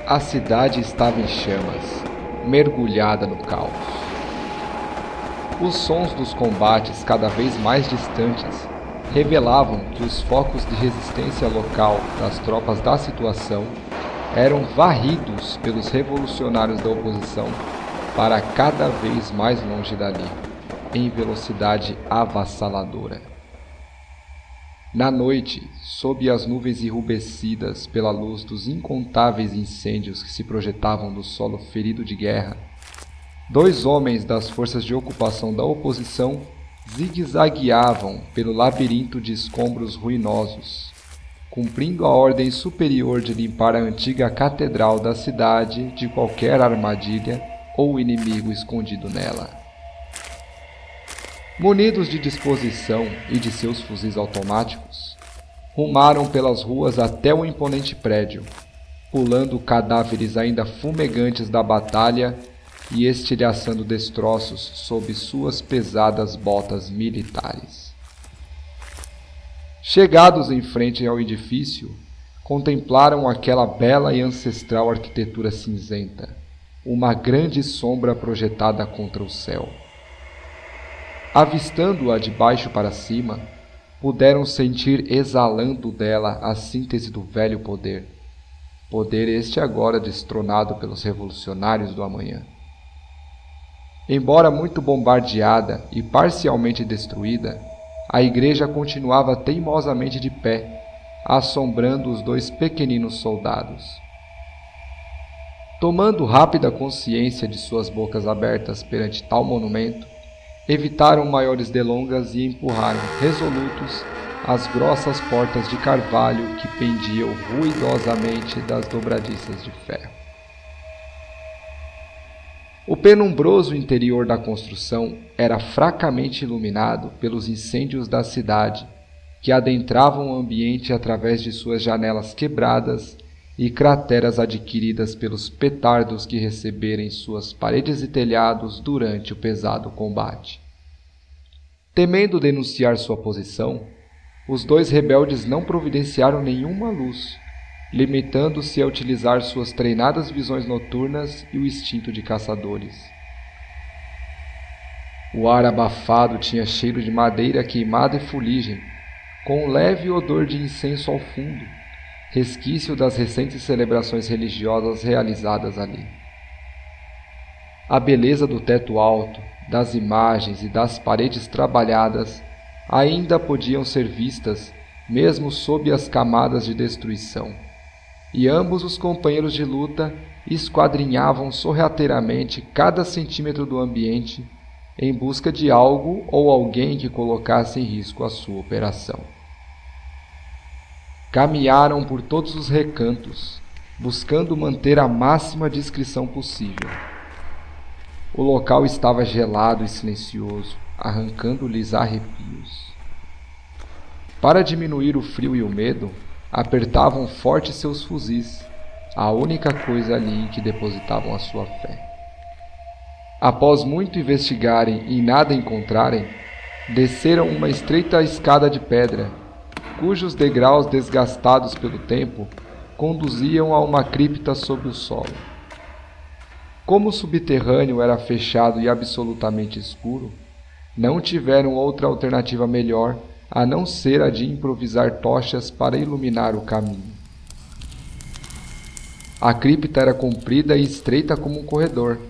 A cidade estava em chamas, mergulhada no caos. Os sons dos combates cada vez mais distantes revelavam que os focos de resistência local das tropas da situação eram varridos pelos revolucionários da oposição para cada vez mais longe dali, em velocidade avassaladora. Na noite, sob as nuvens enrubescidas pela luz dos incontáveis incêndios que se projetavam do solo ferido de guerra, 2 homens das forças de ocupação da oposição zigue-zagueavam pelo labirinto de escombros ruinosos, cumprindo a ordem superior de limpar a antiga catedral da cidade de qualquer armadilha ou inimigo escondido nela. Munidos de disposição e de seus fuzis automáticos, rumaram pelas ruas até o imponente prédio, pulando cadáveres ainda fumegantes da batalha e estilhaçando destroços sob suas pesadas botas militares. Chegados em frente ao edifício, contemplaram aquela bela e ancestral arquitetura cinzenta, uma grande sombra projetada contra o céu. Avistando-a de baixo para cima, puderam sentir exalando dela a síntese do velho poder. Poder este agora destronado pelos revolucionários do amanhã. Embora muito bombardeada e parcialmente destruída, a igreja continuava teimosamente de pé, assombrando os 2 pequeninos soldados. Tomando rápida consciência de suas bocas abertas perante tal monumento, evitaram maiores delongas e empurraram, resolutos, as grossas portas de carvalho que pendiam ruidosamente das dobradiças de ferro. O penumbroso interior da construção era fracamente iluminado pelos incêndios da cidade, que adentravam o ambiente através de suas janelas quebradas e crateras adquiridas pelos petardos que receberam em suas paredes e telhados durante o pesado combate. Temendo denunciar sua posição, os 2 rebeldes não providenciaram nenhuma luz, limitando-se a utilizar suas treinadas visões noturnas e o instinto de caçadores. O ar abafado tinha cheiro de madeira queimada e fuligem, com um leve odor de incenso ao fundo, resquício das recentes celebrações religiosas realizadas ali. A beleza do teto alto, das imagens e das paredes trabalhadas ainda podiam ser vistas mesmo sob as camadas de destruição, e ambos os companheiros de luta esquadrinhavam sorrateiramente cada centímetro do ambiente em busca de algo ou alguém que colocasse em risco a sua operação. Caminharam por todos os recantos, buscando manter a máxima discrição possível. O local estava gelado e silencioso, arrancando-lhes arrepios. Para diminuir o frio e o medo, apertavam forte seus fuzis, a única coisa ali em que depositavam a sua fé. Após muito investigarem e nada encontrarem, desceram uma estreita escada de pedra, cujos degraus desgastados pelo tempo conduziam a uma cripta sob o solo. Como o subterrâneo era fechado e absolutamente escuro, não tiveram outra alternativa melhor a não ser a de improvisar tochas para iluminar o caminho. A cripta era comprida e estreita como um corredor,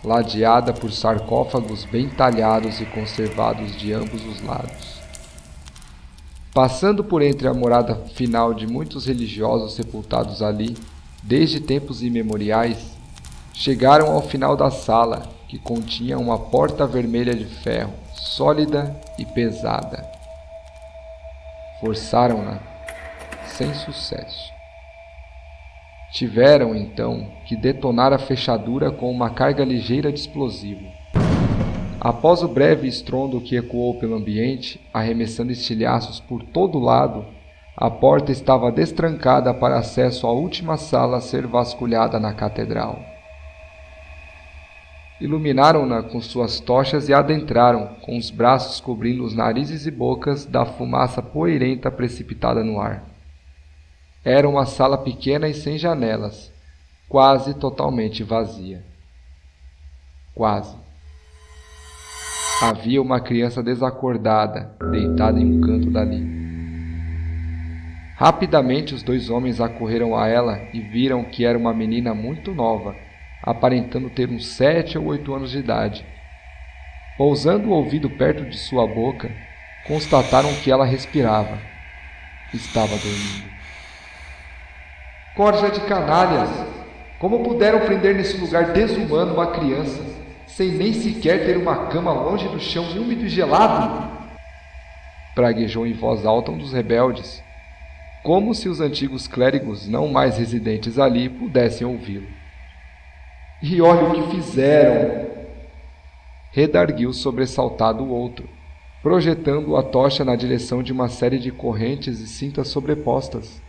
ladeada por sarcófagos bem talhados e conservados de ambos os lados. Passando por entre a morada final de muitos religiosos sepultados ali, desde tempos imemoriais, chegaram ao final da sala, que continha uma porta vermelha de ferro, sólida e pesada. Forçaram-na, sem sucesso. Tiveram, então, que detonar a fechadura com uma carga ligeira de explosivo. Após o breve estrondo que ecoou pelo ambiente, arremessando estilhaços por todo lado, a porta estava destrancada para acesso à última sala a ser vasculhada na catedral. Iluminaram-na com suas tochas e adentraram, com os braços cobrindo os narizes e bocas da fumaça poeirenta precipitada no ar. Era uma sala pequena e sem janelas, quase totalmente vazia. Quase. Havia uma criança desacordada, deitada em um canto dali. Rapidamente os dois homens acorreram a ela e viram que era uma menina muito nova, aparentando ter uns 7 ou 8 anos de idade. Pousando o ouvido perto de sua boca, constataram que ela respirava. Estava dormindo. Corja de canalhas! Como puderam prender nesse lugar desumano uma criança, sem nem sequer ter uma cama longe do chão úmido e gelado? Praguejou em voz alta um dos rebeldes, como se os antigos clérigos não mais residentes ali pudessem ouvi-lo. E olha o que fizeram! Redarguiu sobressaltado o outro, projetando a tocha na direção de uma série de correntes e cintas sobrepostas,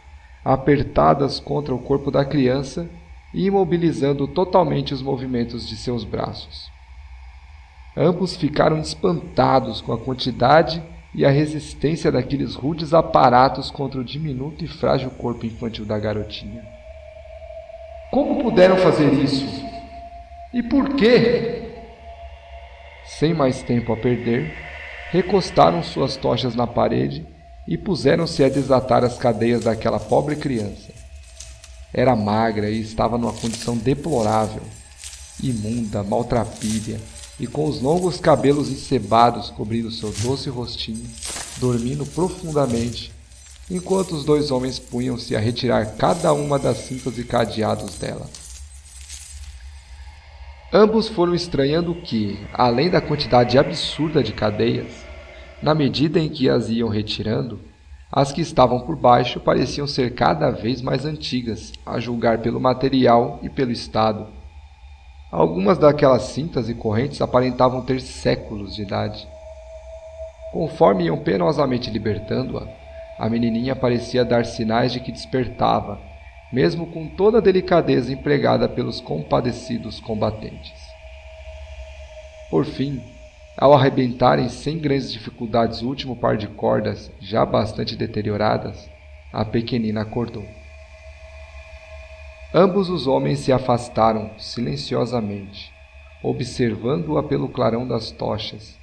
apertadas contra o corpo da criança e imobilizando totalmente os movimentos de seus braços. Ambos ficaram espantados com a quantidade e a resistência daqueles rudes aparatos contra o diminuto e frágil corpo infantil da garotinha. Como puderam fazer isso? E por quê? Sem mais tempo a perder, recostaram suas tochas na parede e puseram-se a desatar as cadeias daquela pobre criança. Era magra e estava numa condição deplorável, imunda, maltrapilha, e com os longos cabelos encebados cobrindo seu doce rostinho, dormindo profundamente, enquanto os dois homens punham-se a retirar cada uma das cintas e cadeados dela. Ambos foram estranhando que, além da quantidade absurda de cadeias, na medida em que as iam retirando, as que estavam por baixo pareciam ser cada vez mais antigas, a julgar pelo material e pelo estado. Algumas daquelas cintas e correntes aparentavam ter séculos de idade. Conforme iam penosamente libertando-a, a menininha parecia dar sinais de que despertava, mesmo com toda a delicadeza empregada pelos compadecidos combatentes. Por fim, ao arrebentarem sem grandes dificuldades o último par de cordas, já bastante deterioradas, a pequenina acordou. Ambos os homens se afastaram silenciosamente, observando-a pelo clarão das tochas,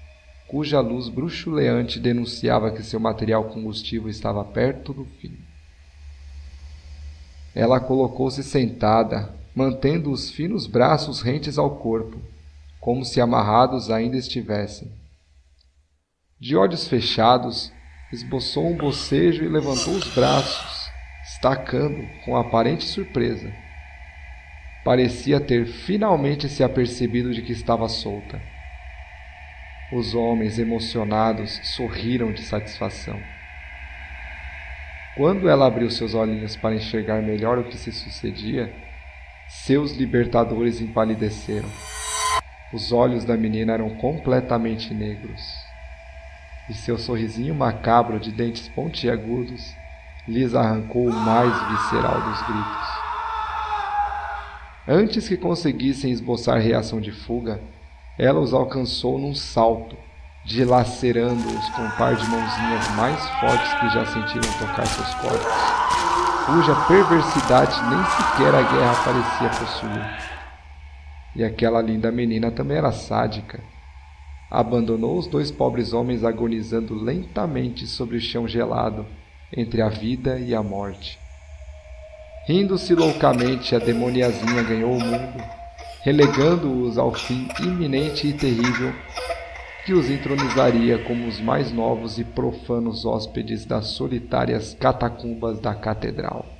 cuja luz bruxuleante denunciava que seu material combustível estava perto do fim. Ela colocou-se sentada, mantendo os finos braços rentes ao corpo, como se amarrados ainda estivessem. De olhos fechados, esboçou um bocejo e levantou os braços, estacando com aparente surpresa. Parecia ter finalmente se apercebido de que estava solta. Os homens, emocionados, sorriram de satisfação. Quando ela abriu seus olhinhos para enxergar melhor o que se sucedia, seus libertadores empalideceram. Os olhos da menina eram completamente negros, e seu sorrisinho macabro de dentes pontiagudos lhes arrancou o mais visceral dos gritos. Antes que conseguissem esboçar reação de fuga, ela os alcançou num salto, dilacerando-os com um par de mãozinhas mais fortes que já sentiram tocar seus corpos, cuja perversidade nem sequer a guerra parecia possuir. E aquela linda menina também era sádica. Abandonou os dois pobres homens agonizando lentamente sobre o chão gelado, entre a vida e a morte. Rindo-se loucamente, a demoniazinha ganhou o mundo, relegando-os ao fim iminente e terrível que os entronizaria como os mais novos e profanos hóspedes das solitárias catacumbas da catedral.